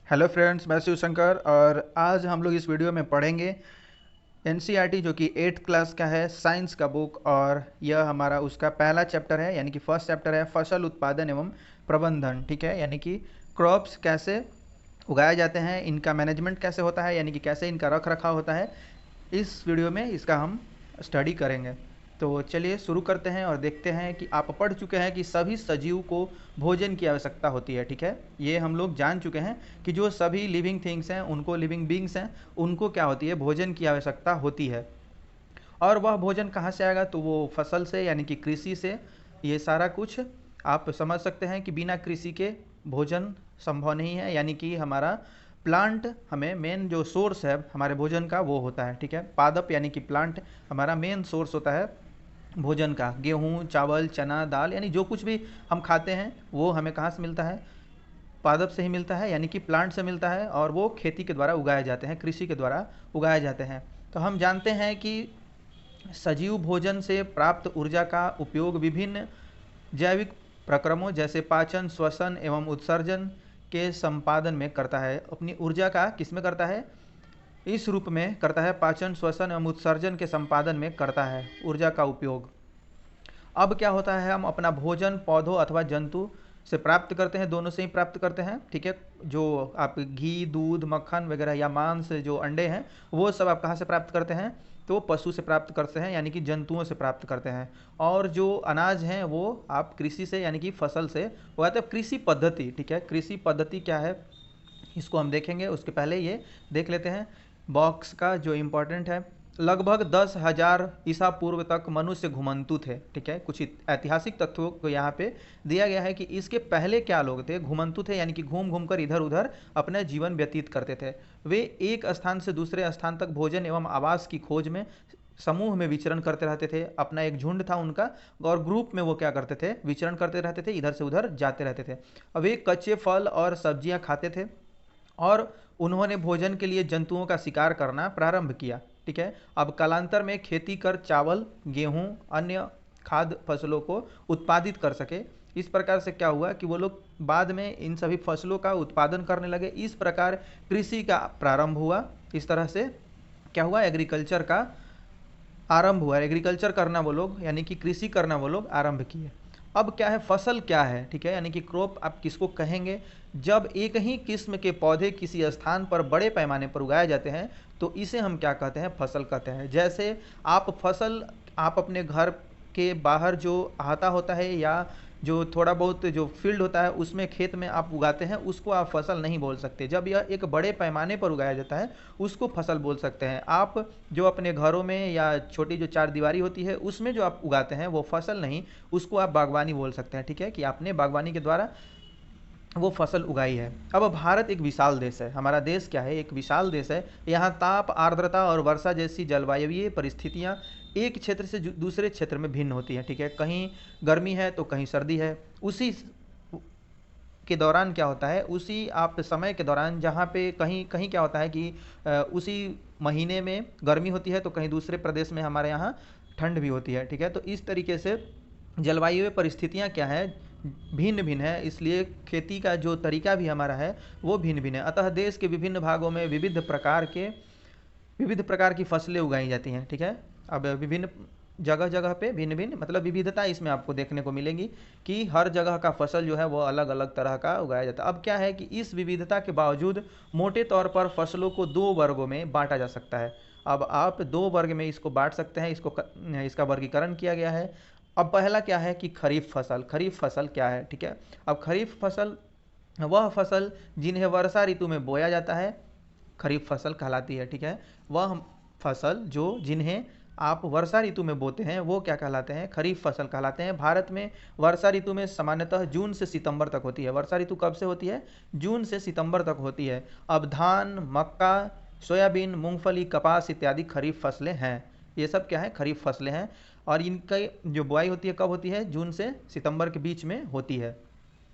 Hello friends, मैं शिव शंकर और आज हम लोग इस वीडियो में पढ़ेंगे एनसीईआरटी जो कि 8th क्लास का है, साइंस का बुक। और यह हमारा उसका पहला चैप्टर है, यानी कि फर्स्ट चैप्टर है फसल उत्पादन एवं प्रबंधन। ठीक है, यानी कि क्रॉप्स कैसे उगाए जाते हैं, इनका मैनेजमेंट कैसे होता है, यानी कि कैसे इनका रख रखाव होता है। इस वीडियो में इसका हम स्टडी करेंगे। तो चलिए शुरू करते हैं और देखते हैं कि आप पढ़ चुके हैं कि सभी सजीव को भोजन की आवश्यकता होती है। ठीक है, ये हम लोग जान चुके हैं कि जो सभी लिविंग थिंग्स हैं, उनको लिविंग बींग्स हैं, उनको क्या होती है, भोजन की आवश्यकता होती है। और वह भोजन कहाँ से आएगा, तो वो फसल से, यानी कि कृषि से। ये सारा कुछ आप समझ सकते हैं कि बिना कृषि के भोजन संभव नहीं है, यानी कि हमारा प्लांट हमें मेन जो सोर्स है हमारे भोजन का वो होता है। ठीक है, पादप यानी कि प्लांट हमारा मेन सोर्स होता है भोजन का। गेहूँ, चावल, चना, दाल, यानी जो कुछ भी हम खाते हैं वो हमें कहाँ से मिलता है, पादप से ही मिलता है, यानी कि प्लांट से मिलता है। और वो खेती के द्वारा उगाए जाते हैं, कृषि के द्वारा उगाए जाते हैं। तो हम जानते हैं कि सजीव भोजन से प्राप्त ऊर्जा का उपयोग विभिन्न जैविक प्रक्रमों जैसे पाचन, श्वसन एवं उत्सर्जन के संपादन में करता है। अपनी ऊर्जा का किस में करता है, इस रूप में करता है, पाचन, श्वसन एवं उत्सर्जन के संपादन में करता है ऊर्जा का उपयोग। अब क्या होता है, हम अपना भोजन पौधों अथवा जंतु से प्राप्त करते हैं, दोनों से ही प्राप्त करते हैं। ठीक है, जो आप घी, दूध, मक्खन वगैरह या मांस, जो अंडे हैं, वो सब आप कहाँ से प्राप्त करते हैं, तो पशु से प्राप्त करते हैं, यानी कि जंतुओं से प्राप्त करते हैं। और जो अनाज हैं वो आप कृषि से, यानी कि फसल से उगाते हैं। कृषि पद्धति, ठीक है, कृषि पद्धति क्या है इसको हम देखेंगे। उसके पहले ये देख लेते हैं बॉक्स का जो इम्पोर्टेंट है। लगभग 10,000 ईसा पूर्व तक मनुष्य घुमंतु थे। ठीक है, कुछ ऐतिहासिक तथ्यों को यहाँ पे दिया गया है कि इसके पहले क्या लोग थे, घुमंतु थे, यानी कि घूम घूम कर इधर उधर अपना जीवन व्यतीत करते थे। वे एक स्थान से दूसरे स्थान तक भोजन एवं आवास की खोज में समूह में विचरण करते रहते थे। अपना एक झुंड था उनका, और ग्रुप में वो क्या करते थे, विचरण करते रहते थे, इधर से उधर जाते रहते थे। अब वे कच्चे फल और सब्जियां खाते थे, और उन्होंने भोजन के लिए जंतुओं का शिकार करना प्रारंभ किया। ठीक है, अब कालांतर में खेती कर चावल, गेहूं, अन्य खाद्य फसलों को उत्पादित कर सके। इस प्रकार से क्या हुआ कि वो लोग बाद में इन सभी फसलों का उत्पादन करने लगे। इस प्रकार कृषि का प्रारंभ हुआ। इस तरह से क्या हुआ, एग्रीकल्चर का आरंभ हुआ। एग्रीकल्चर करना वो लोग, यानी कि कृषि करना वो लोग आरंभ किए। अब क्या है, फसल क्या है, ठीक है, यानी कि क्रॉप आप किसको कहेंगे, जब एक ही किस्म के पौधे किसी स्थान पर बड़े पैमाने पर उगाए जाते हैं तो इसे हम क्या कहते हैं, फसल कहते हैं। जैसे आप फसल, आप अपने घर के बाहर जो आता होता है, या जो थोड़ा बहुत जो फील्ड होता है उसमें, खेत में आप उगाते हैं, उसको आप फसल नहीं बोल सकते। जब यह एक बड़े पैमाने पर उगाया जाता है उसको फसल बोल सकते हैं। आप जो अपने घरों में या छोटी जो चार दीवारी होती है उसमें जो आप उगाते हैं वो फसल नहीं, उसको आप बागवानी बोल सकते हैं। ठीक है, कि आपने बागवानी के द्वारा वो फसल उगाई है। अब भारत एक विशाल देश है, हमारा देश क्या है, एक विशाल देश है। यहाँ ताप, आर्द्रता और वर्षा जैसी जलवायुवीय परिस्थितियाँ एक क्षेत्र से दूसरे क्षेत्र में भिन्न होती हैं। ठीक है, कहीं गर्मी है तो कहीं सर्दी है। उसी के दौरान क्या होता है, उसी आप समय के दौरान जहाँ पे कहीं कहीं क्या होता है कि उसी महीने में गर्मी होती है तो कहीं दूसरे प्रदेश में हमारे यहाँ ठंड भी होती है। ठीक है, तो इस तरीके से जलवायु परिस्थितियाँ क्या है, भिन्न भिन्न है, इसलिए खेती का जो तरीका भी हमारा है वो भिन्न भिन्न है। अतः देश के विभिन्न भागों में विविध प्रकार की फसलें उगाई जाती हैं। ठीक है, अब विभिन्न जगह जगह पे भिन्न भिन्न, मतलब विविधता इसमें आपको देखने को मिलेगी कि हर जगह का फसल जो है वो अलग अलग तरह का उगाया जाता है। अब क्या है कि इस विविधता के बावजूद मोटे तौर पर फसलों को दो वर्गों में बांटा जा सकता है। अब आप दो वर्ग में इसको बांट सकते हैं, इसका वर्गीकरण किया गया है। अब पहला क्या है कि खरीफ फसल। खरीफ फसल क्या है, ठीक है, अब खरीफ फसल वह फसल जिन्हें वर्षा ऋतु में बोया जाता है, खरीफ फसल कहलाती है। ठीक है, वह फसल जो जिन्हें आप वर्षा ऋतु में बोते हैं वो क्या कहलाते हैं, खरीफ फसल कहलाते हैं। भारत में वर्षा ऋतु में सामान्यतः जून से सितंबर तक होती है। वर्षा ऋतु कब से होती है, जून से सितंबर तक होती है। अब धान, मक्का, सोयाबीन, मूंगफली, कपास इत्यादि खरीफ फसलें हैं। ये सब क्या है, खरीफ फसलें हैं। और इनका जो बुआई होती है कब होती है, जून से सितंबर के बीच में होती है।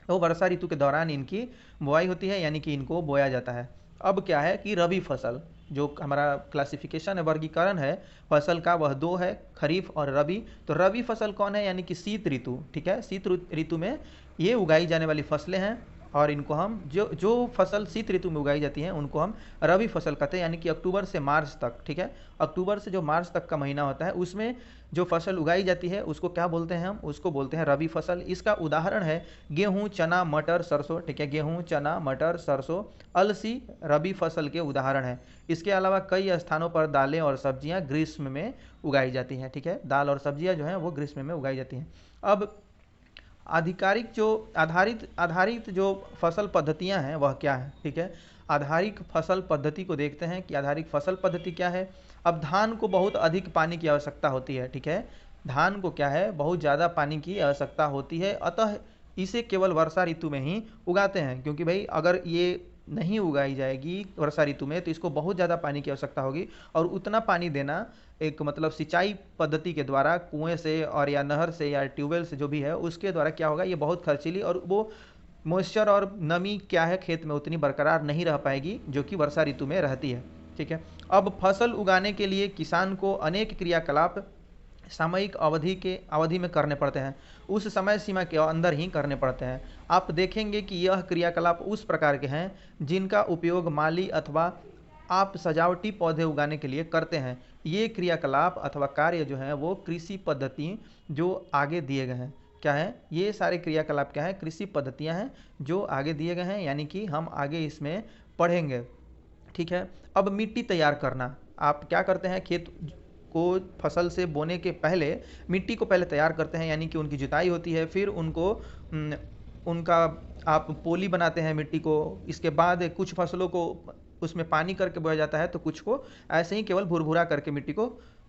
तो वर्षा ऋतु के दौरान इनकी बुआई होती है, यानी कि इनको बोया जाता है। अब क्या है कि रबी फसल, जो हमारा क्लासिफिकेशन है, वर्गीकरण है फसल का, वह दो है, खरीफ और रबी। तो रबी फसल कौन है, यानी कि शीत ऋतु। ठीक है, शीत ऋतु में ये उगाई जाने वाली फसलें हैं। और इनको हम जो जो फसल शीत ऋतु में उगाई जाती हैं उनको हम रबी फसल कहते हैं, यानी कि अक्टूबर से मार्च तक। ठीक है, अक्टूबर से जो मार्च तक का महीना होता है उसमें जो फसल उगाई जाती है उसको क्या बोलते हैं, हम उसको बोलते हैं रबी फसल। इसका उदाहरण है गेहूं, चना, मटर, सरसों। ठीक है, गेहूं, चना, मटर, सरसों, अलसी रबी फसल के उदाहरण है। इसके अलावा कई स्थानों पर दालें और सब्जियां ग्रीष्म में उगाई जाती हैं। ठीक है, दाल और सब्जियां जो हैं वो ग्रीष्म में उगाई जाती हैं। अब आधिकारिक जो आधारित आधारित जो फसल पद्धतियां हैं वह क्या है। ठीक है, आधारिक फसल पद्धति को देखते हैं कि आधारिक फसल पद्धति क्या है। अब धान को बहुत अधिक पानी की आवश्यकता होती है। ठीक है, धान को क्या है, बहुत ज़्यादा पानी की आवश्यकता होती है, अतः इसे केवल वर्षा ऋतु में ही उगाते हैं। क्योंकि भाई अगर ये नहीं उगाई जाएगी वर्षा ऋतु में तो इसको बहुत ज़्यादा पानी की आवश्यकता होगी, और उतना पानी देना एक मतलब सिंचाई पद्धति के द्वारा कुएं से और या नहर से या ट्यूबवेल से जो भी है उसके द्वारा क्या होगा, ये बहुत खर्चीली, और वो मॉइस्चर और नमी क्या है खेत में उतनी बरकरार नहीं रह पाएगी जो कि वर्षा ऋतु में रहती है। ठीक है, अब फसल उगाने के लिए किसान को अनेक क्रियाकलाप सामयिक अवधि में करने पड़ते हैं, उस समय सीमा के अंदर ही करने पड़ते हैं। आप देखेंगे कि यह क्रियाकलाप उस प्रकार के हैं जिनका उपयोग माली अथवा आप सजावटी पौधे उगाने के लिए करते हैं। ये क्रियाकलाप अथवा कार्य जो हैं वो कृषि पद्धति जो आगे दिए गए हैं, क्या है, ये सारे क्रियाकलाप क्या है, कृषि पद्धतियां हैं जो आगे दिए गए हैं, यानी कि हम आगे इसमें पढ़ेंगे। ठीक है, अब मिट्टी तैयार करना, आप क्या करते हैं, खेत को फसल से बोने के पहले मिट्टी को पहले तैयार करते हैं, यानी कि उनकी जुताई होती है, फिर उनको उनका आप पोली बनाते हैं मिट्टी को। इसके बाद कुछ फसलों को उसमें पानी करके बोया जाता है, तो कुछ को ऐसे ही केवल भुरभुरा करके मिट्टी को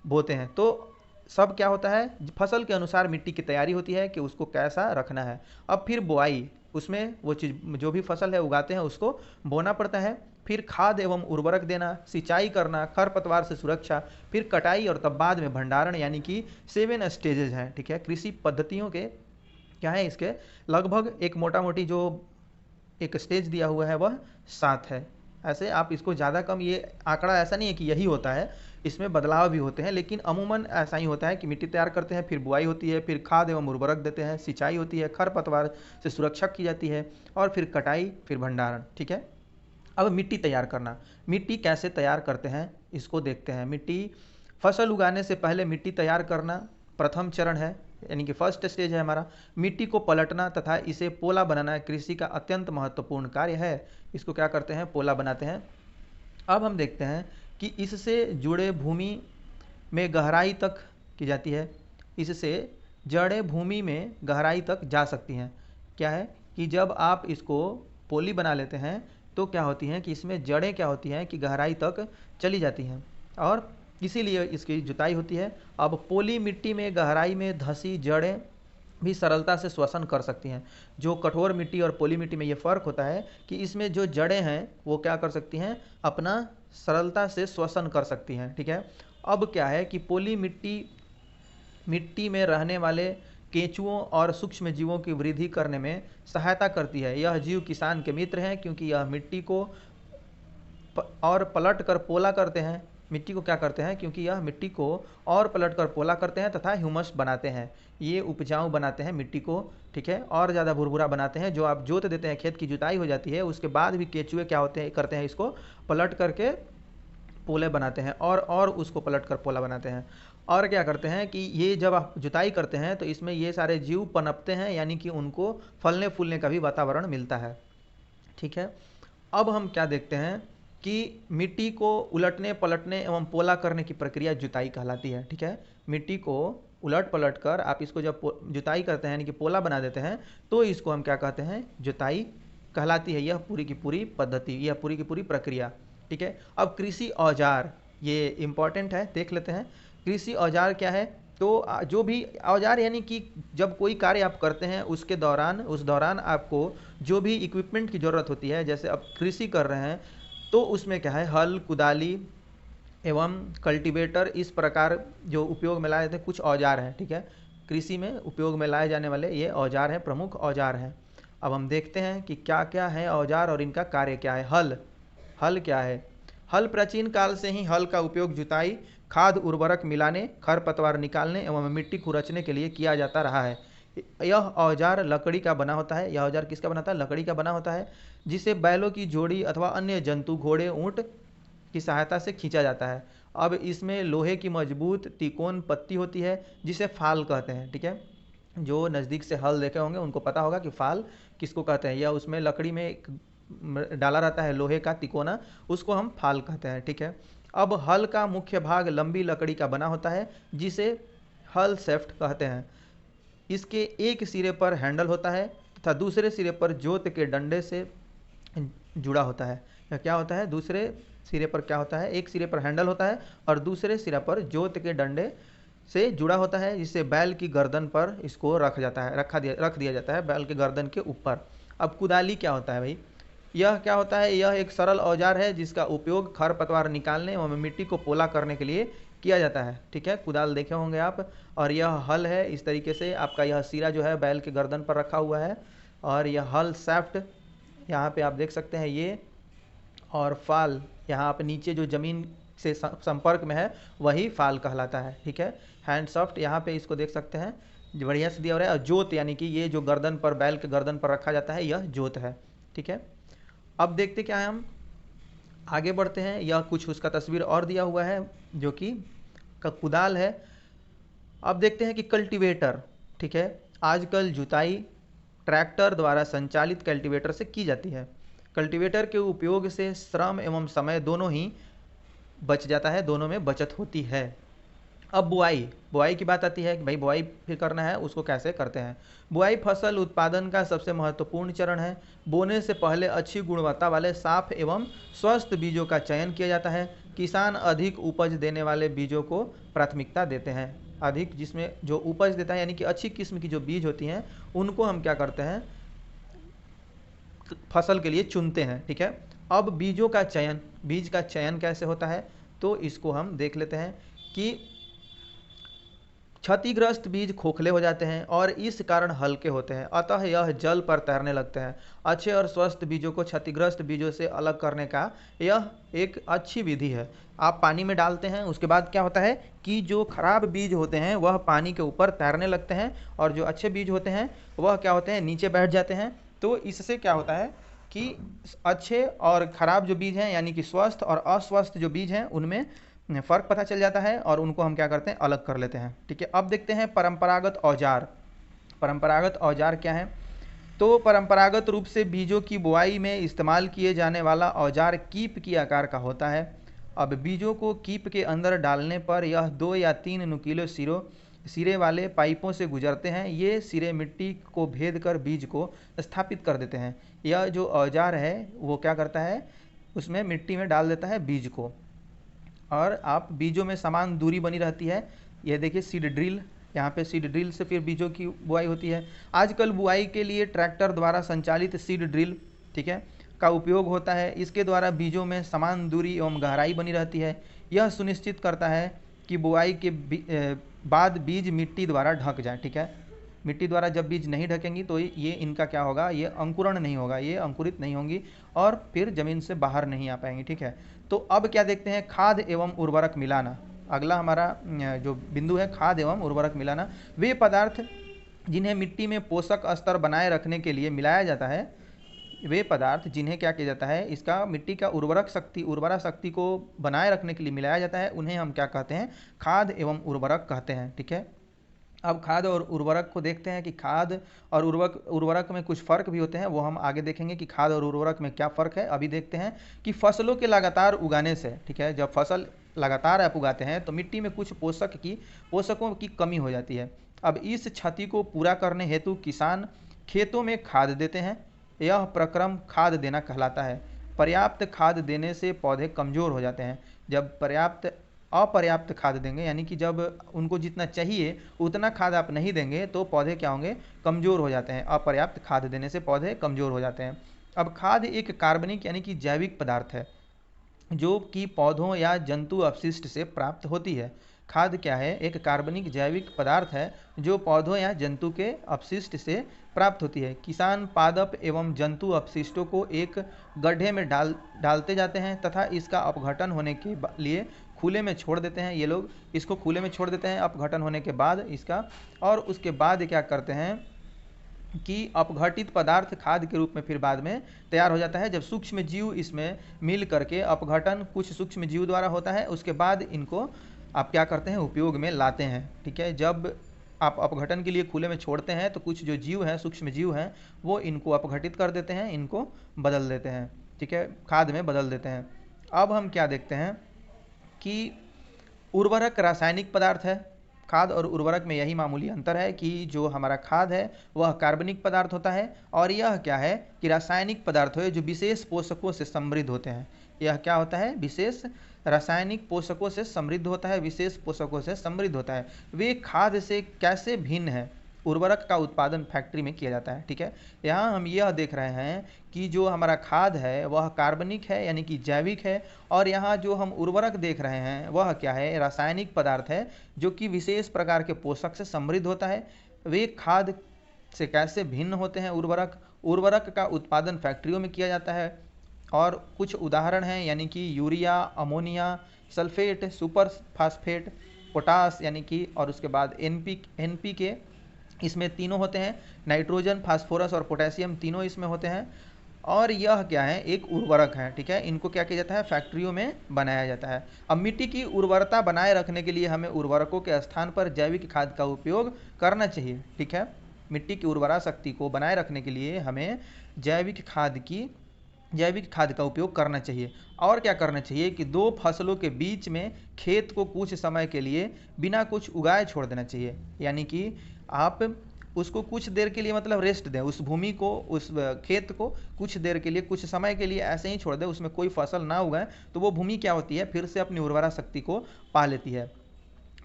बोते हैं। तो सब क्या होता है, फसल के अनुसार मिट्टी की तैयारी होती है कि उसको कैसा रखना है। अब फिर बुआई, उसमें वो चीज़ जो भी फसल है उगाते हैं उसको बोना पड़ता है। फिर खाद एवं उर्वरक देना, सिंचाई करना, खरपतवार से सुरक्षा, फिर कटाई, और तब बाद में भंडारण, यानी कि 7 स्टेजेज हैं। ठीक है, कृषि पद्धतियों के क्या है, इसके लगभग एक मोटा मोटी जो एक स्टेज दिया हुआ है वह 7 है। ऐसे आप इसको ज़्यादा कम, ये आंकड़ा ऐसा नहीं है कि यही होता है, इसमें बदलाव भी होते हैं, लेकिन अमूमन ऐसा ही होता है कि मिट्टी तैयार करते हैं, फिर बुआई होती है, फिर खाद एवं उर्वरक देते हैं, सिंचाई होती है, खरपतवार से सुरक्षा की जाती है, और फिर कटाई, फिर भंडारण। ठीक है, अब मिट्टी तैयार करना, मिट्टी कैसे तैयार करते हैं इसको देखते हैं। मिट्टी फसल उगाने से पहले मिट्टी तैयार करना प्रथम चरण है, यानी कि फर्स्ट स्टेज है हमारा। मिट्टी को पलटना तथा इसे पोला बनाना कृषि का अत्यंत महत्वपूर्ण कार्य है। इसको क्या करते हैं, पोला बनाते हैं। अब हम देखते हैं कि इससे जुड़े भूमि में गहराई तक की जाती है, इससे जड़ें भूमि में गहराई तक जा सकती हैं। क्या है कि जब आप इसको पोली बना लेते हैं तो क्या होती हैं कि इसमें जड़ें क्या होती हैं कि गहराई तक चली जाती हैं, और इसीलिए इसकी जुताई होती है। अब पोली मिट्टी में गहराई में धंसी जड़ें भी सरलता से श्वसन कर सकती हैं। जो कठोर मिट्टी और पोली मिट्टी में ये फ़र्क होता है कि इसमें जो जड़ें हैं वो क्या कर सकती हैं, अपना सरलता से श्वसन कर सकती हैं। ठीक है, अब क्या है कि पोली मिट्टी में रहने वाले केंचुओं और सूक्ष्म जीवों की वृद्धि करने में सहायता करती है। यह जीव किसान के मित्र हैं क्योंकि यह मिट्टी को और पलट कर पोला करते हैं। मिट्टी को क्या करते हैं, क्योंकि यह मिट्टी को और पलट कर पोला करते हैं तथा ह्यूमस बनाते हैं, ये उपजाऊ बनाते हैं मिट्टी को। ठीक है, और ज़्यादा भुरभुरा बनाते हैं। जो आप जोत देते हैं, खेत की जुताई हो जाती है, उसके बाद भी केंचुए क्या होते हैं, करते हैं, इसको पलट करके पोले बनाते हैं, और उसको पलट कर पोला बनाते हैं। और क्या करते हैं कि ये जब आप जुताई करते हैं तो इसमें ये सारे जीव पनपते हैं, यानी कि उनको फलने फूलने का भी वातावरण मिलता है। ठीक है, अब हम क्या देखते हैं कि मिट्टी को उलटने पलटने एवं पोला करने की प्रक्रिया जुताई कहलाती है। ठीक है, मिट्टी को उलट पलट कर आप इसको जब जुताई करते हैं, यानी कि पोला बना देते हैं, तो इसको हम क्या कहते हैं, जुताई कहलाती है। यह पूरी की पूरी पद्धति, यह पूरी की पूरी प्रक्रिया। ठीक है, अब कृषि औजार, ये इंपॉर्टेंट है, देख लेते हैं। कृषि औजार क्या है, तो जो भी औजार, यानी कि जब कोई कार्य आप करते हैं उसके दौरान उस दौरान आपको जो भी इक्विपमेंट की ज़रूरत होती है, जैसे अब कृषि कर रहे हैं तो उसमें क्या है, हल, कुदाली एवं कल्टीवेटर, इस प्रकार जो उपयोग में लाए जाते हैं कुछ औजार हैं। ठीक है, कृषि में उपयोग में लाए जाने वाले ये औजार हैं, प्रमुख औजार हैं। अब हम देखते हैं कि क्या क्या है औजार और इनका कार्य क्या है। हल क्या है, हल प्राचीन काल से ही हल का उपयोग जुताई, खाद उर्वरक मिलाने, खरपतवार निकालने एवं मिट्टी खुरचने के लिए किया जाता रहा है। यह औजार लकड़ी का बना होता है। यह औजार किसका बना होता है? लकड़ी का बना होता है, जिसे बैलों की जोड़ी अथवा अन्य जंतु, घोड़े, ऊंट की सहायता से खींचा जाता है। अब इसमें लोहे की मजबूत तिकोन पत्ती होती है, जिसे फाल कहते हैं। ठीक है, जो नज़दीक से हल देखे होंगे उनको पता होगा कि फाल किसको कहते हैं। या उसमें लकड़ी में एक डाला रहता है लोहे का तिकोना, उसको हम फाल कहते हैं। ठीक है, अब हल का मुख्य भाग लंबी लकड़ी का बना होता है, जिसे हल सेफ्ट कहते हैं। इसके एक सिरे पर हैंडल होता है तथा दूसरे सिरे पर जोत के डंडे से जुड़ा होता है। या क्या होता है? दूसरे सिरे पर क्या होता है? एक सिरे पर हैंडल होता है और दूसरे सिरे पर जोत के डंडे से जुड़ा होता है, जिससे बैल की गर्दन पर इसको रख दिया जाता है, बैल के गर्दन के ऊपर। अब कुदाली क्या होता है भाई? यह क्या होता है? यह एक सरल औजार है जिसका उपयोग खरपतवार निकालने एवं मिट्टी को पोला करने के लिए किया जाता है। ठीक है, कुदाल देखे होंगे आप। और यह हल है, इस तरीके से आपका यह सिरा जो है बैल के गर्दन पर रखा हुआ है। और यह हल सैफ्ट यहाँ पे आप देख सकते हैं ये, और फाल यहाँ पे नीचे जो ज़मीन से संपर्क में है वही फाल कहलाता है। ठीक है, हैंड सॉफ्ट यहाँ पे इसको देख सकते हैं, बढ़िया से दिया हुआ है। और जोत यानी कि ये जो गर्दन पर, बैल के गर्दन पर रखा जाता है, यह जोत है। ठीक है, अब देखते क्या है, हम आगे बढ़ते हैं। यह कुछ उसका तस्वीर और दिया हुआ है जो कि कुदाल है। अब देखते हैं कि कल्टीवेटर। ठीक है, आजकल जुताई ट्रैक्टर द्वारा संचालित कल्टीवेटर से की जाती है। कल्टीवेटर के उपयोग से श्रम एवं समय दोनों ही बच जाता है, दोनों में बचत होती है। अब बुआई, बुआई की बात आती है कि भाई बुआई फिर करना है, उसको कैसे करते हैं। बुआई फसल उत्पादन का सबसे महत्वपूर्ण चरण है। बोने से पहले अच्छी गुणवत्ता वाले साफ एवं स्वस्थ बीजों का चयन किया जाता है। किसान अधिक उपज देने वाले बीजों को प्राथमिकता देते हैं। अधिक जिसमें जो उपज देता है यानी कि अच्छी किस्म की जो बीज होती हैं, उनको हम क्या करते हैं? फसल के लिए चुनते हैं। ठीक है, अब बीजों का चयन, बीज का चयन कैसे होता है, तो इसको हम देख लेते हैं कि क्षतिग्रस्त बीज खोखले हो जाते हैं और इस कारण हल्के होते हैं, अतः यह जल पर तैरने लगते हैं। अच्छे और स्वस्थ बीजों को क्षतिग्रस्त बीजों से अलग करने का यह एक अच्छी विधि है। आप पानी में डालते हैं, उसके बाद क्या होता है कि जो खराब बीज होते हैं वह पानी के ऊपर तैरने लगते हैं, और जो अच्छे बीज होते हैं वह क्या होते हैं? नीचे बैठ जाते हैं। तो इससे क्या होता है कि अच्छे और खराब जो बीज हैं, यानी कि स्वस्थ और अस्वस्थ जो बीज हैं, उनमें फ़र्क पता चल जाता है और उनको हम क्या करते हैं? अलग कर लेते हैं। ठीक है, अब देखते हैं परंपरागत औजार। परंपरागत औजार क्या है? तो परंपरागत रूप से बीजों की बुआई में इस्तेमाल किए जाने वाला औजार कीप की आकार का होता है। अब बीजों को कीप के अंदर डालने पर यह 2 या 3 नुकीले सिरे वाले पाइपों से गुजरते हैं। ये सिरे मिट्टी को भेद कर बीज को स्थापित कर देते हैं। यह जो औजार है वो क्या करता है? उसमें मिट्टी में डाल देता है बीज को, और आप बीजों में समान दूरी बनी रहती है। यह देखिए सीड ड्रिल, यहाँ पे सीड ड्रिल से फिर बीजों की बुआई होती है। आजकल बुआई के लिए ट्रैक्टर द्वारा संचालित सीड ड्रिल, ठीक है, का उपयोग होता है। इसके द्वारा बीजों में समान दूरी एवं गहराई बनी रहती है। यह सुनिश्चित करता है कि बुआई के बाद बीज मिट्टी द्वारा ढक जाए। ठीक है, मिट्टी द्वारा जब बीज नहीं ढकेंगी तो ये इनका क्या होगा? ये अंकुरण नहीं होगा, ये अंकुरित नहीं होंगी और फिर ज़मीन से बाहर नहीं आ पाएंगी। ठीक है, तो अब क्या देखते हैं? खाद एवं उर्वरक मिलाना। अगला हमारा जो बिंदु है, खाद एवं उर्वरक मिलाना। वे पदार्थ जिन्हें मिट्टी में पोषक स्तर बनाए रखने के लिए मिलाया जाता है, वे पदार्थ जिन्हें क्या किया जाता है? इसका मिट्टी का उर्वरा शक्ति को बनाए रखने के लिए मिलाया जाता है, उन्हें हम क्या कहते हैं? खाद एवं उर्वरक कहते हैं। ठीक है, अब खाद और उर्वरक को देखते हैं कि खाद और उर्वरक में कुछ फ़र्क भी होते हैं, वो हम आगे देखेंगे कि खाद और उर्वरक में क्या फ़र्क है। अभी देखते हैं कि फसलों के लगातार उगाने से, ठीक है, जब फसल लगातार आप उगाते हैं तो मिट्टी में कुछ पोषकों की कमी हो जाती है। अब इस क्षति को पूरा करने हेतु किसान खेतों में खाद देते हैं। यह प्रक्रम खाद देना कहलाता है। पर्याप्त खाद देने से पौधे कमज़ोर हो जाते हैं। जब अपर्याप्त खाद देंगे, यानी कि जब उनको जितना चाहिए उतना खाद आप नहीं देंगे, तो पौधे क्या होंगे? कमज़ोर हो जाते हैं। अपर्याप्त खाद देने से पौधे कमज़ोर हो जाते हैं। अब खाद एक कार्बनिक यानी कि जैविक पदार्थ है जो कि पौधों या जंतु अपशिष्ट से प्राप्त होती है। खाद क्या है? एक कार्बनिक जैविक पदार्थ है जो पौधों या जंतु के अपशिष्ट से प्राप्त होती है। किसान पादप एवं जंतु अपशिष्टों को एक गड्ढे में डालते जाते हैं तथा इसका अपघटन होने के लिए खुले में छोड़ देते हैं, ये लोग इसको खुले में छोड़ देते हैं अपघटन होने के बाद इसका, और उसके बाद क्या करते हैं कि अपघटित पदार्थ खाद के रूप में फिर बाद में तैयार हो जाता है। जब सूक्ष्म जीव इसमें मिल करके अपघटन कुछ सूक्ष्म जीव द्वारा होता है, उसके बाद इनको आप क्या करते हैं, उपयोग में लाते हैं। ठीक है, जब आप अपघटन के लिए खुले में छोड़ते हैं तो कुछ जो जीव हैं, सूक्ष्म जीव हैं, वो इनको अपघटित कर देते हैं, इनको बदल देते हैं। ठीक है, खाद में बदल देते हैं। अब हम क्या देखते हैं कि उर्वरक रासायनिक पदार्थ है। खाद और उर्वरक में यही मामूली अंतर है कि जो हमारा खाद है वह कार्बनिक पदार्थ होता है, और यह क्या है कि रासायनिक पदार्थ है जो विशेष पोषकों से समृद्ध होते हैं। यह क्या होता है, विशेष रासायनिक पोषकों से समृद्ध होता है, विशेष पोषकों से समृद्ध होता है। वे खाद से कैसे भिन्न है? उर्वरक का उत्पादन फैक्ट्री में किया जाता है। ठीक है, यहाँ हम यह देख रहे हैं कि जो हमारा खाद है वह कार्बनिक है यानी कि जैविक है, और यहाँ जो हम उर्वरक देख रहे हैं वह क्या है, रासायनिक पदार्थ है जो कि विशेष प्रकार के पोषक से समृद्ध होता है। वे खाद से कैसे भिन्न होते हैं? उर्वरक का उत्पादन फैक्ट्रियों में किया जाता है, और कुछ उदाहरण हैं यानी कि urea, ammonia, sulphate, super phosphate, potash यानी कि, और उसके बाद एनपीके, इसमें तीनों होते हैं। नाइट्रोजन, फास्फोरस और पोटेशियम तीनों इसमें होते हैं। और यह क्या है, एक उर्वरक है। ठीक है, इनको क्या किया जाता है, फैक्ट्रियों में बनाया जाता है। अब मिट्टी की उर्वरता बनाए रखने के लिए हमें उर्वरकों के स्थान पर जैविक खाद का उपयोग करना चाहिए। ठीक है, मिट्टी की उर्वरा शक्ति को बनाए रखने के लिए हमें जैविक खाद का उपयोग करना चाहिए। और क्या करना चाहिए कि दो फसलों के बीच में खेत को कुछ समय के लिए बिना कुछ उगाए छोड़ देना चाहिए, यानी कि आप उसको कुछ देर के लिए मतलब रेस्ट दें, उस भूमि को, उस खेत को कुछ देर के लिए, कुछ समय के लिए ऐसे ही छोड़ दें, उसमें कोई फसल ना उगाए, तो वो भूमि क्या होती है, फिर से अपनी उर्वरा शक्ति को पा लेती है।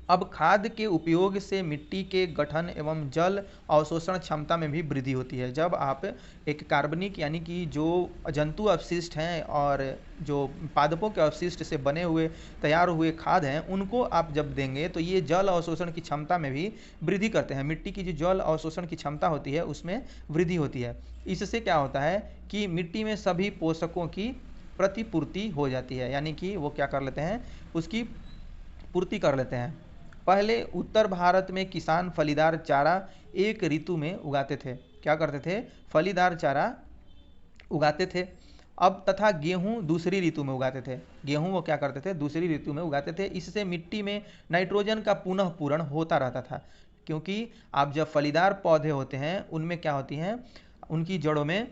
अब खाद के उपयोग से मिट्टी के गठन एवं जल अवशोषण क्षमता में भी वृद्धि होती है। जब आप एक कार्बनिक यानी कि जो जंतु अपशिष्ट हैं और जो पादपों के अपशिष्ट से बने हुए तैयार हुए खाद हैं, उनको आप जब देंगे तो ये जल अवशोषण की क्षमता में भी वृद्धि करते हैं। मिट्टी की जो जल अवशोषण की क्षमता होती है उसमें वृद्धि होती है। इससे क्या होता है कि मिट्टी में सभी पोषकों की प्रतिपूर्ति हो जाती है, यानी कि वो क्या कर लेते हैं, उसकी पूर्ति कर लेते हैं। पहले उत्तर भारत में किसान फलीदार चारा एक ऋतु में उगाते थे। क्या करते थे, फलीदार चारा उगाते थे। अब तथा गेहूं दूसरी ऋतु में उगाते थे। गेहूं वो क्या करते थे, दूसरी ऋतु में उगाते थे। इससे मिट्टी में नाइट्रोजन का पुनः पूरण होता रहता था, क्योंकि आप जब फलीदार पौधे होते हैं उनमें क्या होती हैं, उनकी जड़ों में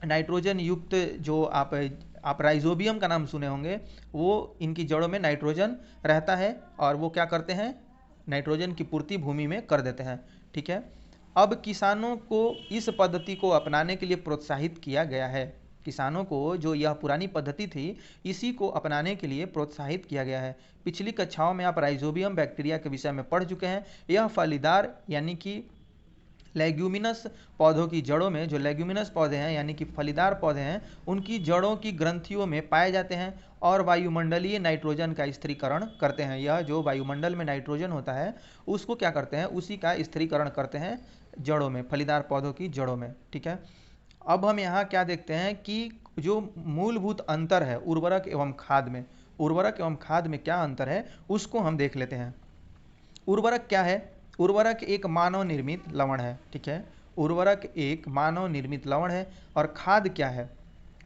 नाइट्रोजन युक्त जो आप राइजोबियम का नाम सुने होंगे, वो इनकी जड़ों में नाइट्रोजन रहता है, और वो क्या करते हैं, नाइट्रोजन की पूर्ति भूमि में कर देते हैं। ठीक है, अब किसानों को इस पद्धति को अपनाने के लिए प्रोत्साहित किया गया है। किसानों को जो यह पुरानी पद्धति थी इसी को अपनाने के लिए प्रोत्साहित किया गया है। पिछली कक्षाओं में आप राइजोबियम बैक्टीरिया के विषय में पढ़ चुके हैं। यह फलीदार यानी कि लेग्यूमिनस पौधों की जड़ों में, जो लेग्यूमिनस पौधे हैं यानी कि फलीदार पौधे हैं, उनकी जड़ों की ग्रंथियों में पाए जाते हैं और वायुमंडलीय नाइट्रोजन का स्थिरीकरण करते हैं। यह जो वायुमंडल में नाइट्रोजन होता है उसको क्या करते हैं, उसी का स्थिरीकरण करते हैं जड़ों में, फलीदार पौधों की जड़ों में। ठीक है, अब हम यहाँ क्या देखते हैं कि जो मूलभूत अंतर है उर्वरक एवं खाद में क्या अंतर है उसको हम देख लेते हैं। उर्वरक क्या है? उर्वरक एक मानव निर्मित लवण है। ठीक है, उर्वरक एक मानव निर्मित लवण है। और खाद क्या है?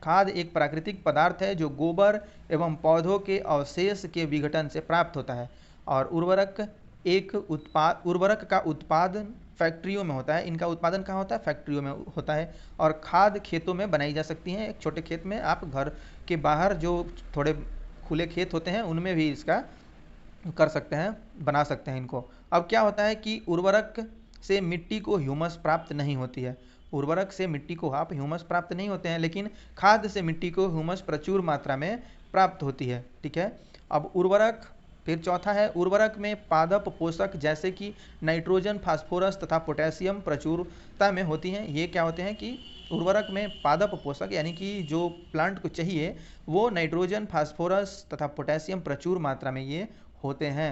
खाद एक प्राकृतिक पदार्थ है जो गोबर एवं पौधों के अवशेष के विघटन से प्राप्त होता है। और उर्वरक का उत्पादन फैक्ट्रियों में होता है। इनका उत्पादन कहाँ होता है? फैक्ट्रियों में होता है। और खाद खेतों में बनाई जा सकती हैं। एक छोटे खेत में, आप घर के बाहर जो थोड़े खुले खेत होते हैं उनमें भी इसका कर सकते हैं, बना सकते हैं इनको। अब क्या होता है कि उर्वरक से मिट्टी को ह्यूमस प्राप्त नहीं होती है। उर्वरक से मिट्टी को आप ह्यूमस प्राप्त नहीं होते हैं, लेकिन खाद से मिट्टी को ह्यूमस प्रचुर मात्रा में प्राप्त होती है। ठीक है, अब उर्वरक फिर चौथा है, उर्वरक में पादप पोषक जैसे कि नाइट्रोजन, फास्फोरस तथा पोटेशियम प्रचुरता में होती हैं। ये क्या होते हैं कि उर्वरक में पादप पोषक यानी कि जो प्लांट को चाहिए वो नाइट्रोजन, फास्फोरस तथा पोटेशियम प्रचुर मात्रा में ये होते हैं।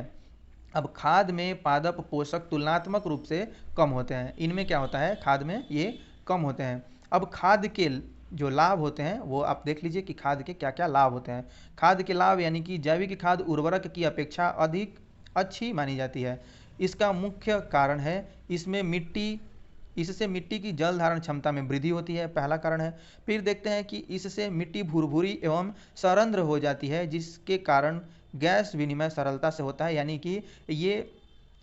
अब खाद में पादप पोषक तुलनात्मक रूप से कम होते हैं। इनमें क्या होता है, खाद में ये कम होते हैं। अब खाद के जो लाभ होते हैं वो आप देख लीजिए कि खाद के क्या क्या लाभ होते हैं। खाद के लाभ यानी कि जैविक खाद उर्वरक की अपेक्षा अधिक अच्छी मानी जाती है। इसका मुख्य कारण है इससे मिट्टी की जल धारण क्षमता में वृद्धि होती है, पहला कारण है। फिर देखते हैं कि इससे मिट्टी भुरभुरी एवं सरंध्र हो जाती है, जिसके कारण गैस विनिमय सरलता से होता है। यानी कि ये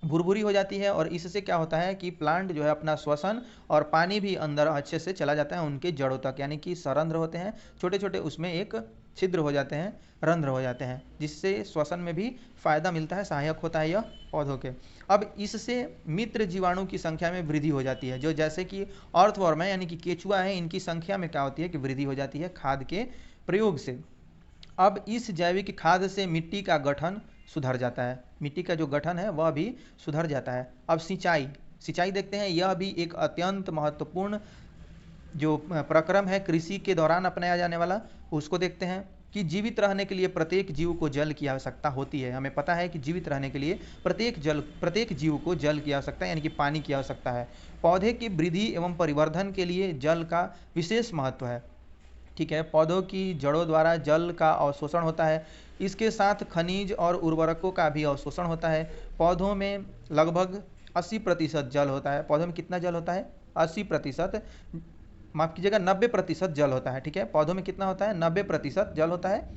भुरभुरी हो जाती है और इससे क्या होता है कि प्लांट जो है अपना श्वसन और पानी भी अंदर अच्छे से चला जाता है उनके जड़ों तक, यानी कि सरंध्र होते हैं, छोटे छोटे उसमें एक छिद्र हो जाते हैं, रंध्र हो जाते हैं, जिससे श्वसन में भी फायदा मिलता है, सहायक होता है यह पौधों के। अब इससे मित्र जीवाणु की संख्या में वृद्धि हो जाती है, जो जैसे कि अर्थवर्म है यानी कि केचुआ है, इनकी संख्या में क्या होती है कि वृद्धि हो जाती है खाद के प्रयोग से। अब इस जैविक खाद से मिट्टी का गठन सुधर जाता है, मिट्टी का जो गठन है वह भी सुधर जाता है। अब सिंचाई देखते हैं, यह भी एक अत्यंत महत्वपूर्ण जो प्रक्रम है कृषि के दौरान अपनाया जाने वाला, उसको देखते हैं कि जीवित रहने के लिए प्रत्येक जीव को जल की आवश्यकता होती है। हमें पता है कि जीवित रहने के लिए प्रत्येक जीव को जल की आवश्यकता है, यानी कि पानी की आवश्यकता है। पौधे की वृद्धि एवं परिवर्धन के लिए जल का विशेष महत्व है। ठीक है, पौधों की जड़ों द्वारा जल का अवशोषण होता है, इसके साथ खनिज और उर्वरकों का भी अवशोषण होता है। पौधों में लगभग 80% जल होता है। पौधों में कितना जल होता है? 80%, माफ कीजिएगा 90% जल होता है। ठीक है, पौधों में कितना होता है? 90% जल होता है,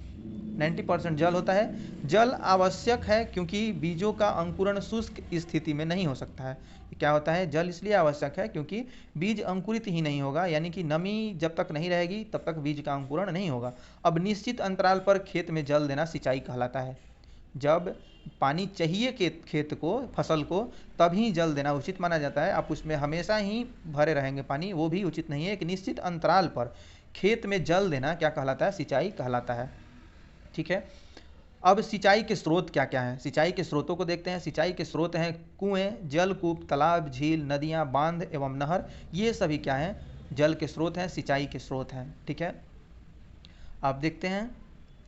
90% जल होता है। जल आवश्यक है क्योंकि बीजों का अंकुरण शुष्क स्थिति में नहीं हो सकता है। क्या होता है? जल इसलिए आवश्यक है क्योंकि बीज अंकुरित ही नहीं होगा, यानी कि नमी जब तक नहीं रहेगी तब तक बीज का अंकुरण नहीं होगा। अब निश्चित अंतराल पर खेत में जल देना सिंचाई कहलाता है। जब पानी चाहिए खेत को, फसल को, तभी जल देना उचित माना जाता है। आप उसमें हमेशा ही भरे रहेंगे पानी, वो भी उचित नहीं है। एक निश्चित अंतराल पर खेत में जल देना क्या कहलाता है? सिंचाई कहलाता है। ठीक है, अब सिंचाई के स्रोत क्या क्या हैं? सिंचाई के स्रोतों को देखते हैं। सिंचाई के स्रोत हैं कुएं, जलकूप, तालाब, झील, नदियां, बांध एवं नहर। ये सभी क्या हैं? जल के स्रोत हैं, सिंचाई के स्रोत हैं। ठीक है, आप देखते हैं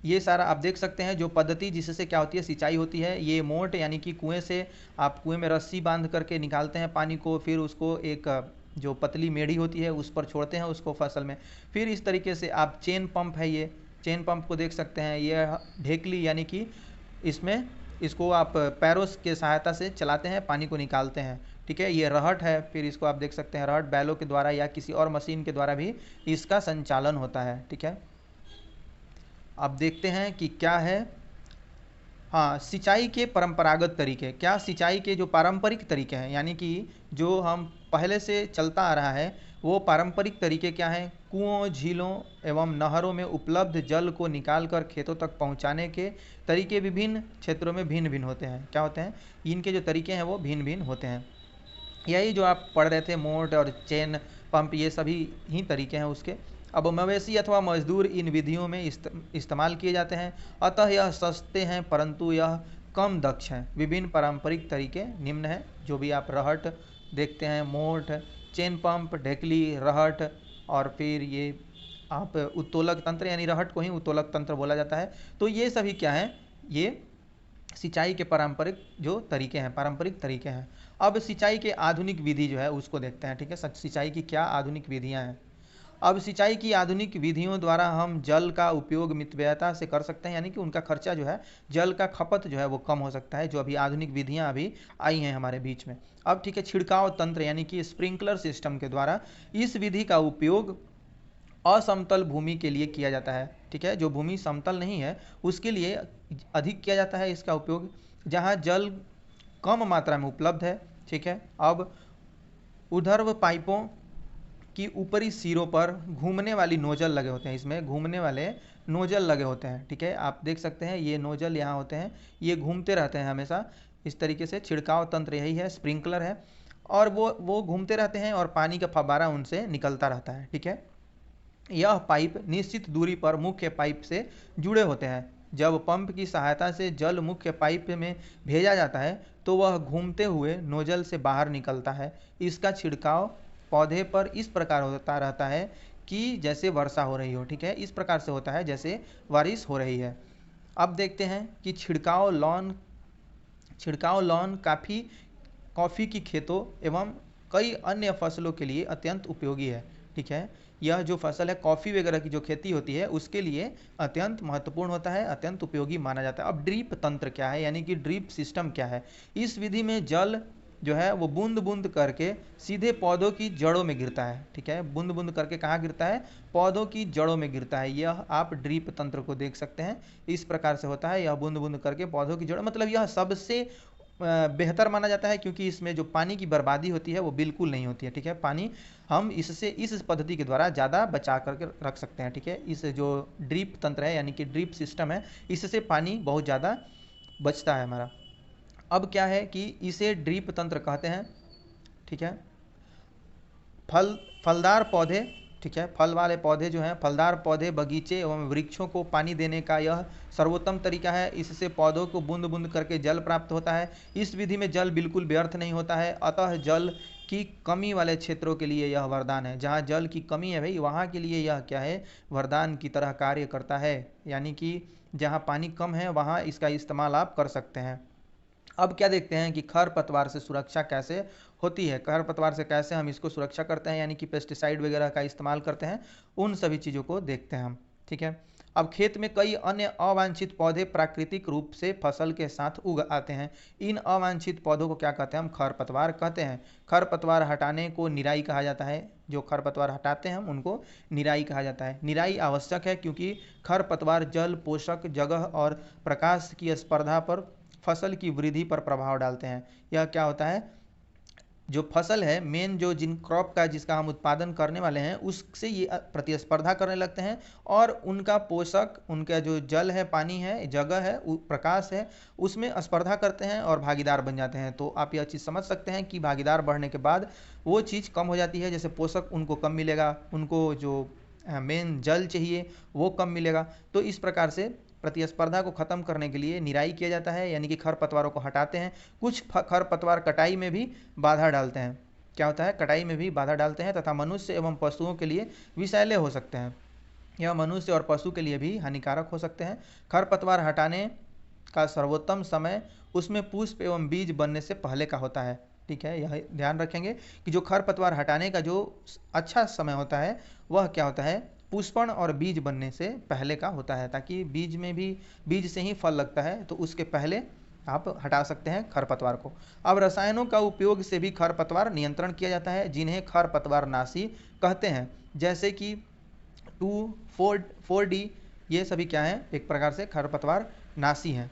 ये सारा आप देख सकते हैं जो पद्धति जिससे क्या होती है सिंचाई होती है। ये मोट यानी कि कुएं से आप कुएं में रस्सी बांध करके निकालते हैं पानी को, फिर उसको एक जो पतली मेढ़ी होती है उस पर छोड़ते हैं उसको फसल में। फिर इस तरीके से आप चेन पंप है, ये चेन पंप को देख सकते हैं। ये ढेकली यानी कि इसको आप पैरों के सहायता से चलाते हैं, पानी को निकालते हैं। ठीक है, ये रहट है, फिर इसको आप देख सकते हैं रहट बैलों के द्वारा या किसी और मशीन के द्वारा भी इसका संचालन होता है। ठीक है, अब देखते हैं कि क्या है। हाँ, सिंचाई के परंपरागत तरीके, क्या सिंचाई के जो पारंपरिक तरीके हैं, यानी कि जो हम पहले से चलता आ रहा है वो पारंपरिक तरीके क्या हैं? कुओं, झीलों एवं नहरों में उपलब्ध जल को निकालकर खेतों तक पहुंचाने के तरीके विभिन्न क्षेत्रों में भिन्न भिन्न होते हैं। क्या होते हैं? इनके जो तरीके हैं वो भिन्न भिन्न होते हैं। यही जो आप पढ़ रहे थे मोट और चेन पंप, ये सभी ही तरीके हैं उसके। अब मवेशी अथवा मजदूर इन विधियों में इस्तेमाल किए जाते हैं, अतः यह सस्ते हैं परंतु यह कम दक्ष हैं। विभिन्न पारंपरिक तरीके निम्न हैं, जो भी आप रहट देखते हैं, मोट, चेन पंप, ढेकली, रहट, और फिर ये आप उत्तोलक तंत्र, यानी रहट को ही उत्तोलक तंत्र बोला जाता है। तो ये सभी क्या हैं? ये सिंचाई के पारंपरिक जो तरीके हैं, पारंपरिक तरीके हैं। अब सिंचाई के आधुनिक विधि जो है उसको देखते हैं। ठीक है, सिंचाई की क्या आधुनिक विधियां हैं? अब सिंचाई की आधुनिक विधियों द्वारा हम जल का उपयोग मितव्ययता से कर सकते हैं, यानी कि उनका खर्चा जो है, जल का खपत जो है वो कम हो सकता है, जो अभी आधुनिक विधियां अभी आई हैं हमारे बीच में। अब ठीक है, छिड़काव तंत्र यानी कि स्प्रिंकलर सिस्टम के द्वारा इस विधि का उपयोग असमतल भूमि के लिए किया जाता है। ठीक है, जो भूमि समतल नहीं है उसके लिए अधिक किया जाता है इसका उपयोग, जहाँ जल कम मात्रा में उपलब्ध है। ठीक है, अब ऊर्ध्व पाइपों की ऊपरी सिरों पर घूमने वाली नोजल लगे होते हैं, इसमें घूमने वाले नोजल लगे होते हैं। ठीक है, आप देख सकते हैं ये नोजल यहाँ होते हैं, ये घूमते रहते हैं हमेशा। इस तरीके से छिड़काव तंत्र यही है, स्प्रिंकलर है, और वो घूमते रहते हैं और पानी का फव्वारा उनसे निकलता रहता है। ठीक है, यह पाइप निश्चित दूरी पर मुख्य पाइप से जुड़े होते हैं। जब पंप की सहायता से जल मुख्य पाइप में भेजा जाता है तो वह घूमते हुए नोजल से बाहर निकलता है। इसका छिड़काव पौधे पर इस प्रकार होता रहता है कि जैसे वर्षा हो रही हो। ठीक है, इस प्रकार से होता है जैसे बारिश हो रही है। अब देखते हैं कि छिड़काव लॉन कॉफ़ी की खेतों एवं कई अन्य फसलों के लिए अत्यंत उपयोगी है। ठीक है, यह जो फसल है कॉफ़ी वगैरह की जो खेती होती है उसके लिए अत्यंत महत्वपूर्ण होता है, अत्यंत उपयोगी माना जाता है। अब ड्रिप तंत्र क्या है, यानी कि ड्रिप सिस्टम क्या है। इस विधि में जल जो है वो बूंद बूंद करके सीधे पौधों की जड़ों में गिरता है। ठीक है, बूंद बूंद करके कहाँ गिरता है, पौधों की जड़ों में गिरता है। यह आप ड्रिप तंत्र को देख सकते हैं, इस प्रकार से होता है। यह बूंद बूंद करके पौधों की जड़, मतलब यह सबसे बेहतर माना जाता है, क्योंकि इसमें जो पानी की बर्बादी होती है वो बिल्कुल नहीं होती है। ठीक है, पानी हम इससे इस पद्धति के द्वारा ज़्यादा बचा करके रख सकते हैं। ठीक है, इस जो ड्रिप तंत्र है यानी कि ड्रिप सिस्टम है, इससे पानी बहुत ज़्यादा बचता है हमारा। अब क्या है कि इसे ड्रिप तंत्र कहते हैं। ठीक है, फलदार पौधे, ठीक है, फल वाले पौधे जो हैं, फलदार पौधे, बगीचे एवं वृक्षों को पानी देने का यह सर्वोत्तम तरीका है। इससे पौधों को बूंद बूंद करके जल प्राप्त होता है। इस विधि में जल बिल्कुल व्यर्थ नहीं होता है, अतः जल की कमी वाले क्षेत्रों के लिए यह वरदान है। जहाँ जल की कमी है भाई, वहाँ के लिए यह क्या है, वरदान की तरह कार्य करता है। यानी कि जहाँ पानी कम है वहाँ इसका इस्तेमाल आप कर सकते हैं। अब क्या देखते हैं कि खरपतवार से सुरक्षा कैसे होती है, खरपतवार से कैसे हम इसको सुरक्षा करते हैं, यानी कि पेस्टिसाइड वगैरह का इस्तेमाल करते हैं, उन सभी चीज़ों को देखते हैं हम। ठीक है, अब खेत में कई अन्य अवांछित पौधे प्राकृतिक रूप से फसल के साथ उग आते हैं। इन अवांछित पौधों को क्या कहते हैं, हम खरपतवार कहते हैं। खरपतवार हटाने को निराई कहा जाता है। जो खरपतवार हटाते हैं हम उनको निराई कहा जाता है। निराई आवश्यक है क्योंकि खरपतवार जल, पोषक, जगह और प्रकाश की स्पर्धा पर फसल की वृद्धि पर प्रभाव डालते हैं। यह क्या होता है, जो फसल है मेन, जो जिन क्रॉप का जिसका हम उत्पादन करने वाले हैं उससे ये प्रतिस्पर्धा करने लगते हैं, और उनका पोषक, उनका जो जल है, पानी है, जगह है, प्रकाश है, उसमें स्पर्धा करते हैं और भागीदार बन जाते हैं। तो आप यह चीज़ समझ सकते हैं कि भागीदार बढ़ने के बाद वो चीज़ कम हो जाती है। जैसे पोषक उनको कम मिलेगा, उनको जो मेन जल चाहिए वो कम मिलेगा। तो इस प्रकार से प्रतिस्पर्धा को खत्म करने के लिए निराई किया जाता है, यानी कि खरपतवारों को हटाते हैं। कुछ खरपतवार कटाई में भी बाधा डालते हैं। क्या होता है, कटाई में भी बाधा डालते हैं तथा मनुष्य एवं पशुओं के लिए विषैले हो सकते हैं। यह मनुष्य और पशु के लिए भी हानिकारक हो सकते हैं। खरपतवार हटाने का सर्वोत्तम समय उसमें पुष्प एवं बीज बनने से पहले का होता है। ठीक है, यह ध्यान रखेंगे कि जो खरपतवार हटाने का जो अच्छा समय होता है वह क्या होता है, पुष्पण और बीज बनने से पहले का होता है, ताकि बीज में भी, बीज से ही फल लगता है, तो उसके पहले आप हटा सकते हैं खरपतवार को। अब रसायनों का उपयोग से भी खरपतवार नियंत्रण किया जाता है, जिन्हें खरपतवार नाशी कहते हैं। जैसे कि 2,4,4-D, ये सभी क्या है, एक प्रकार से खरपतवार नाशी हैं।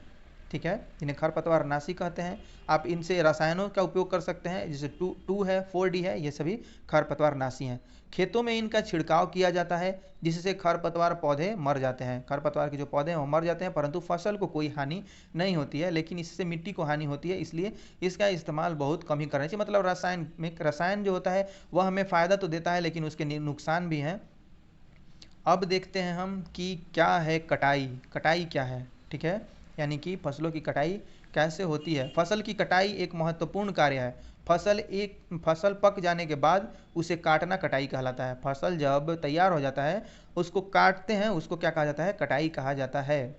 ठीक है, इन्हें खरपतवार नाशी कहते हैं। आप इनसे रसायनों का उपयोग कर सकते हैं, जैसे 2 है, 4D है, ये सभी खरपतवार नाशी हैं। खेतों में इनका छिड़काव किया जाता है, जिससे खरपतवार पौधे मर जाते हैं। खरपतवार के जो पौधे हैं वो मर जाते हैं, परंतु फसल को कोई हानि नहीं होती है, लेकिन इससे मिट्टी को हानि होती है, इसलिए इसका इस्तेमाल बहुत कम ही करना चाहिए। मतलब रसायन जो होता है वह हमें फ़ायदा तो देता है, लेकिन उसके नुकसान भी हैं। अब देखते हैं हम कि क्या है कटाई। कटाई क्या है, ठीक है, यानी कि फसलों की कटाई कैसे होती है। फसल की कटाई एक महत्वपूर्ण कार्य है। फसल पक जाने के बाद उसे काटना कटाई कहलाता है। फसल जब तैयार हो जाता है उसको काटते हैं, उसको क्या कहा जाता है, कटाई कहा जाता है।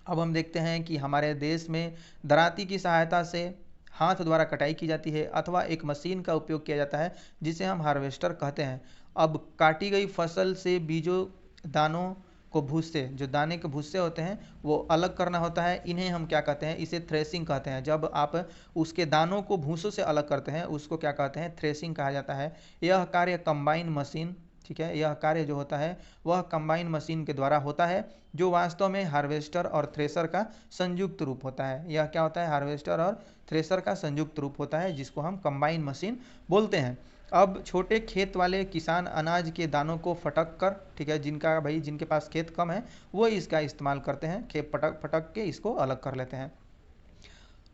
अब हम देखते हैं कि हमारे देश में दराती की सहायता से हाथ द्वारा कटाई की जाती है, अथवा एक मशीन का उपयोग किया जाता है जिसे हम हार्वेस्टर कहते हैं। अब काटी गई फसल से बीजों, दानों को, भूसे, जो दाने के भूसे होते हैं वो अलग करना होता है। इन्हें हम क्या कहते हैं, इसे थ्रेसिंग कहते हैं। जब आप उसके दानों को भूसों से अलग करते हैं उसको क्या कहते हैं, थ्रेसिंग कहा जाता है। यह कार्य कंबाइन मशीन, ठीक है, यह कार्य जो होता है वह कंबाइन मशीन के द्वारा होता है, जो वास्तव में हार्वेस्टर और थ्रेसर का संयुक्त रूप होता है। यह क्या होता है, हार्वेस्टर और थ्रेसर का संयुक्त रूप होता है, जिसको हम कंबाइन मशीन बोलते हैं। अब छोटे खेत वाले किसान अनाज के दानों को फटक कर, ठीक है, जिनके पास खेत कम है वो इसका इस्तेमाल करते हैं, खेत फटक फटक के इसको अलग कर लेते हैं।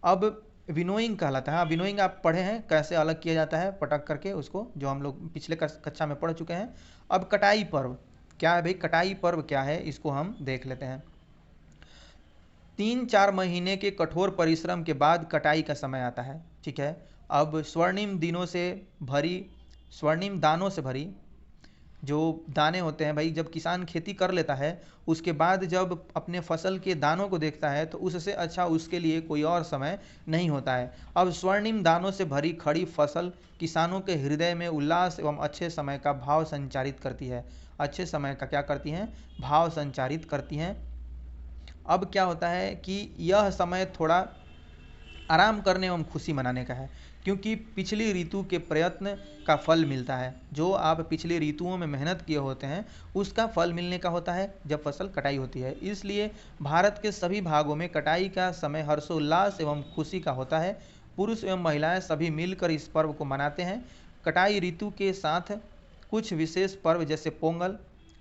अब विनोइंग कहलाता है। विनोइंग आप पढ़े हैं कैसे अलग किया जाता है पटक करके उसको, जो हम लोग पिछले कक्षा में पढ़ चुके हैं। अब कटाई पर्व क्या है भाई, कटाई पर्व क्या है इसको हम देख लेते हैं। 3-4 महीने के कठोर परिश्रम के बाद कटाई का समय आता है। ठीक है, अब स्वर्णिम दानों से भरी जो दाने होते हैं भाई, जब किसान खेती कर लेता है उसके बाद जब अपने फसल के दानों को देखता है तो उससे अच्छा उसके लिए कोई और समय नहीं होता है। अब स्वर्णिम दानों से भरी खड़ी फसल किसानों के हृदय में उल्लास एवं अच्छे समय का भाव संचारित करती है। अच्छे समय का क्या करती हैं? भाव संचारित करती हैं। अब क्या होता है कि यह समय थोड़ा आराम करने एवं खुशी मनाने का है, क्योंकि पिछली ऋतु के प्रयत्न का फल मिलता है। जो आप पिछली ऋतुओं में मेहनत किए होते हैं उसका फल मिलने का होता है जब फसल कटाई होती है। इसलिए भारत के सभी भागों में कटाई का समय हर्षोल्लास एवं खुशी का होता है। पुरुष एवं महिलाएं सभी मिलकर इस पर्व को मनाते हैं। कटाई ऋतु के साथ कुछ विशेष पर्व जैसे पोंगल,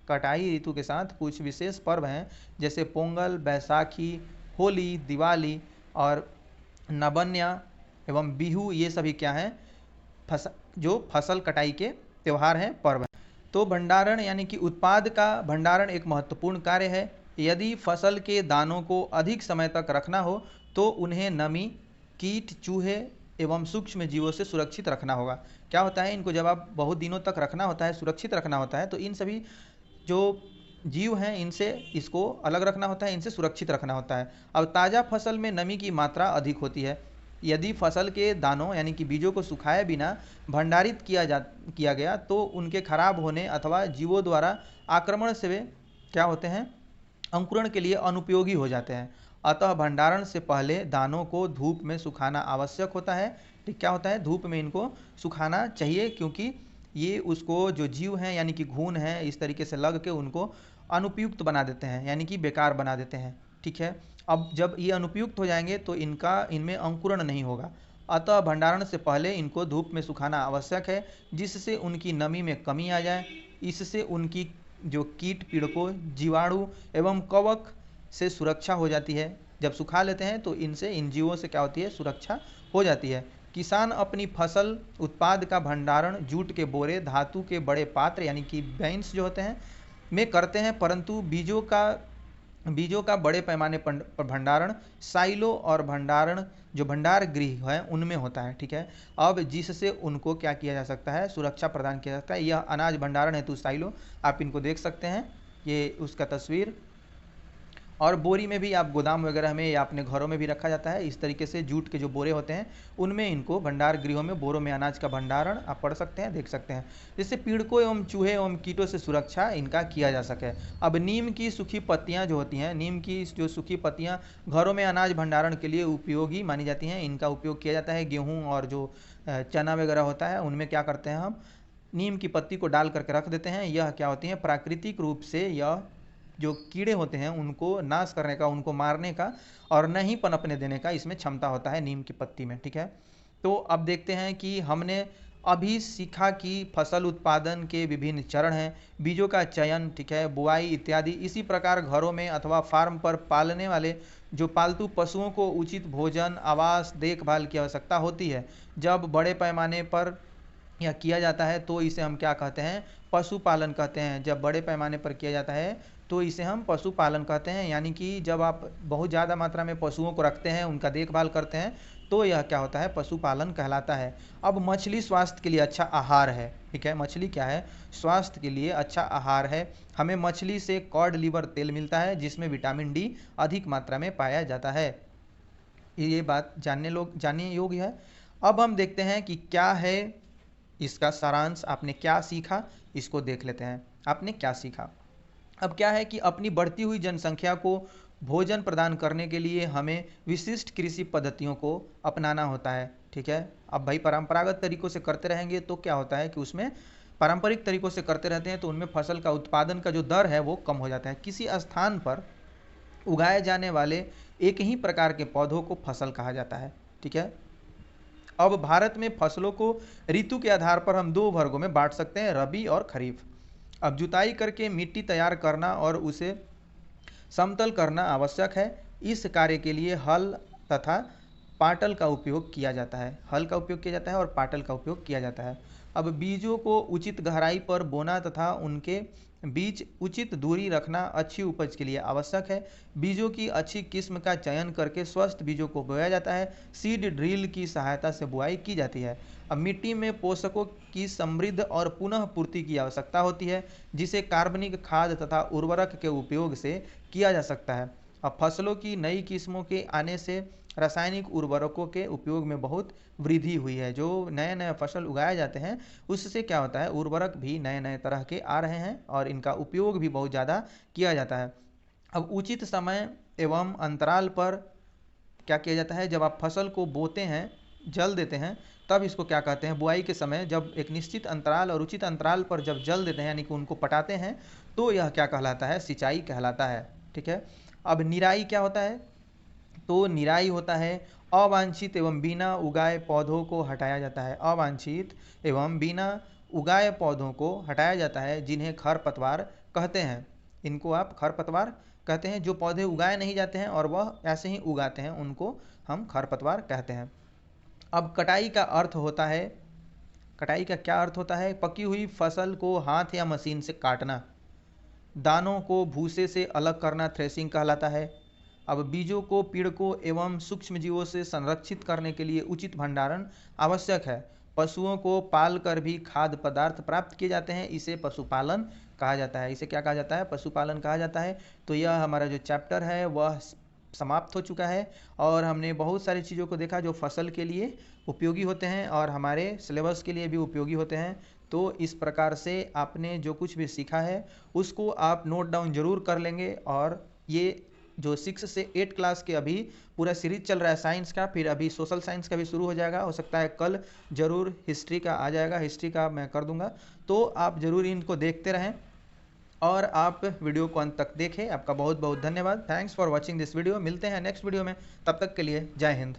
कटाई ऋतु के साथ कुछ विशेष पर्व हैं जैसे पोंगल, बैसाखी, होली, दिवाली और नबन्या एवं बिहू, ये सभी क्या हैं? जो फसल कटाई के त्यौहार हैं, पर्व हैं। तो भंडारण यानी कि उत्पाद का भंडारण एक महत्वपूर्ण कार्य है। यदि फसल के दानों को अधिक समय तक रखना हो तो उन्हें नमी, कीट, चूहे एवं सूक्ष्म जीवों से सुरक्षित रखना होगा। क्या होता है, इनको जब आप बहुत दिनों तक रखना होता है, सुरक्षित रखना होता है, तो इन सभी जो जीव हैं इनसे इसको अलग रखना होता है, इनसे सुरक्षित रखना होता है। अब ताज़ा फसल में नमी की मात्रा अधिक होती है। यदि फसल के दानों यानी कि बीजों को सुखाए बिना भंडारित किया गया तो उनके खराब होने अथवा जीवों द्वारा आक्रमण से वे क्या होते हैं? अंकुरण के लिए अनुपयोगी हो जाते हैं। अतः भंडारण से पहले दानों को धूप में सुखाना आवश्यक होता है। ठीक, क्या होता है? धूप में इनको सुखाना चाहिए, क्योंकि ये उसको जो जीव हैं यानी कि घून हैं इस तरीके से लग के उनको अनुपयुक्त बना देते हैं, यानी कि बेकार बना देते हैं। ठीक है, अब जब ये अनुपयुक्त हो जाएंगे तो इनमें अंकुरण नहीं होगा। अतः भंडारण से पहले इनको धूप में सुखाना आवश्यक है, जिससे उनकी नमी में कमी आ जाए। इससे उनकी जो कीट पीड़कों, जीवाणु एवं कवक से सुरक्षा हो जाती है। जब सुखा लेते हैं तो इनसे, इन जीवों से क्या होती है? सुरक्षा हो जाती है। किसान अपनी फसल उत्पाद का भंडारण जूट के बोरे, धातु के बड़े पात्र यानी कि बैन्स जो होते हैं में करते हैं, परंतु बीजों का बड़े पैमाने पर भंडारण साइलो और जो भंडार गृह है उनमें होता है। ठीक है, अब जिससे उनको क्या किया जा सकता है? सुरक्षा प्रदान किया जा सकता है। यह अनाज भंडारण हेतु साइलो, आप इनको देख सकते हैं, ये उसका तस्वीर। और बोरी में भी आप गोदाम वगैरह में या अपने घरों में भी रखा जाता है। इस तरीके से जूट के जो बोरे होते हैं उनमें इनको भंडार गृहों में, बोरों में अनाज का भंडारण आप पढ़ सकते हैं, देख सकते हैं, जिससे पीड़कों एवं चूहे एवं कीटों से सुरक्षा इनका किया जा सके। अब नीम की सूखी पत्तियां जो होती हैं, नीम की जो सूखी पत्तियां घरों में अनाज भंडारण के लिए उपयोगी मानी जाती हैं। इनका उपयोग किया जाता है। गेहूँ और जो चना वगैरह होता है उनमें क्या करते हैं, हम नीम की पत्ती को डाल करके रख देते हैं। यह क्या होती है? प्राकृतिक रूप से यह जो कीड़े होते हैं उनको नाश करने का, उनको मारने का और नहीं पनपने देने का इसमें क्षमता होता है नीम की पत्ती में। ठीक है, तो अब देखते हैं कि हमने अभी सीखा कि फसल उत्पादन के विभिन्न चरण हैं, बीजों का चयन, ठीक है, बुआई इत्यादि। इसी प्रकार घरों में अथवा फार्म पर पालने वाले जो पालतू पशुओं को उचित भोजन, आवास, देखभाल की आवश्यकता होती है। जब बड़े पैमाने पर यह किया जाता है तो इसे हम क्या कहते हैं? पशुपालन कहते हैं। जब बड़े पैमाने पर किया जाता है तो इसे हम पशुपालन कहते हैं। यानी कि जब आप बहुत ज़्यादा मात्रा में पशुओं को रखते हैं, उनका देखभाल करते हैं, तो यह क्या होता है? पशुपालन कहलाता है। अब मछली स्वास्थ्य के लिए अच्छा आहार है। ठीक है, मछली क्या है? स्वास्थ्य के लिए अच्छा आहार है। हमें मछली से कॉड लिवर तेल मिलता है जिसमें विटामिन डी अधिक मात्रा में पाया जाता है। ये बात जानने योग्य है। अब हम देखते हैं कि क्या है इसका सारांश। आपने क्या सीखा, इसको देख लेते हैं। आपने क्या सीखा? अब क्या है कि अपनी बढ़ती हुई जनसंख्या को भोजन प्रदान करने के लिए हमें विशिष्ट कृषि पद्धतियों को अपनाना होता है। ठीक है, अब भाई परंपरागत तरीकों से करते रहेंगे तो क्या होता है कि उसमें, पारंपरिक तरीकों से करते रहते हैं तो उनमें फसल का उत्पादन का जो दर है वो कम हो जाता है। किसी स्थान पर उगाए जाने वाले एक ही प्रकार के पौधों को फसल कहा जाता है। ठीक है, अब भारत में फसलों को ऋतु के आधार पर हम दो वर्गों में बांट सकते हैं, रबी और खरीफ। अब जुताई करके मिट्टी तैयार करना और उसे समतल करना आवश्यक है। इस कार्य के लिए हल तथा पाटल का उपयोग किया जाता है। हल का उपयोग किया जाता है और पाटल का उपयोग किया जाता है। अब बीजों को उचित गहराई पर बोना तथा उनके बीच उचित दूरी रखना अच्छी उपज के लिए आवश्यक है। बीजों की अच्छी किस्म का चयन करके स्वस्थ बीजों को बोया जाता है। सीड ड्रिल की सहायता से बुआई की जाती है। अब मिट्टी में पोषकों की समृद्ध और पुनः पूर्ति की आवश्यकता होती है, जिसे कार्बनिक खाद तथा उर्वरक के उपयोग से किया जा सकता है। अब फसलों की नई किस्मों के आने से रासायनिक उर्वरकों के उपयोग में बहुत वृद्धि हुई है। जो नए नए फसल उगाए जाते हैं उससे क्या होता है, उर्वरक भी नए नए तरह के आ रहे हैं और इनका उपयोग भी बहुत ज़्यादा किया जाता है। अब उचित समय एवं अंतराल पर क्या किया जाता है, जब आप फसल को बोते हैं, जल देते हैं, तब इसको क्या कहते हैं, बुआई के समय जब एक निश्चित अंतराल और उचित अंतराल पर जब जल देते हैं यानी कि उनको पटाते हैं, तो यह क्या कहलाता है, सिंचाई कहलाता है। ठीक है। अब निराई क्या होता है, तो निराई होता है अवांछित एवं बिना उगाए पौधों को हटाया जाता है। अवांछित एवं बिना उगाए पौधों को हटाया जाता है, जिन्हें खरपतवार कहते हैं। इनको आप खरपतवार कहते हैं। जो पौधे उगाए नहीं जाते हैं और वह ऐसे ही उगाते हैं, उनको हम खरपतवार कहते हैं। अब कटाई का अर्थ होता है, कटाई का क्या अर्थ होता है, पकी हुई फसल को हाथ या मशीन से काटना। दानों को भूसे से अलग करना थ्रेसिंग कहलाता है। अब बीजों को पीड़कों एवं सूक्ष्मजीवों से संरक्षित करने के लिए उचित भंडारण आवश्यक है। पशुओं को पाल कर भी खाद्य पदार्थ प्राप्त किए जाते हैं, इसे पशुपालन कहा जाता है। इसे क्या कहा जाता है, पशुपालन कहा जाता है। तो यह हमारा जो चैप्टर है वह समाप्त हो चुका है और हमने बहुत सारी चीज़ों को देखा जो फसल के लिए उपयोगी होते हैं और हमारे सिलेबस के लिए भी उपयोगी होते हैं। तो इस प्रकार से आपने जो कुछ भी सीखा है उसको आप नोट डाउन जरूर कर लेंगे। और ये जो 6 से 8 क्लास के अभी पूरा सीरीज चल रहा है साइंस का, फिर अभी सोशल साइंस का भी शुरू हो जाएगा। हो सकता है कल जरूर हिस्ट्री का आ जाएगा, हिस्ट्री का मैं कर दूंगा। तो आप जरूर इनको देखते रहें और आप वीडियो को अंत तक देखें। आपका बहुत बहुत धन्यवाद। Thanks for watching this video. मिलते हैं नेक्स्ट वीडियो में, तब तक के लिए जय हिंद।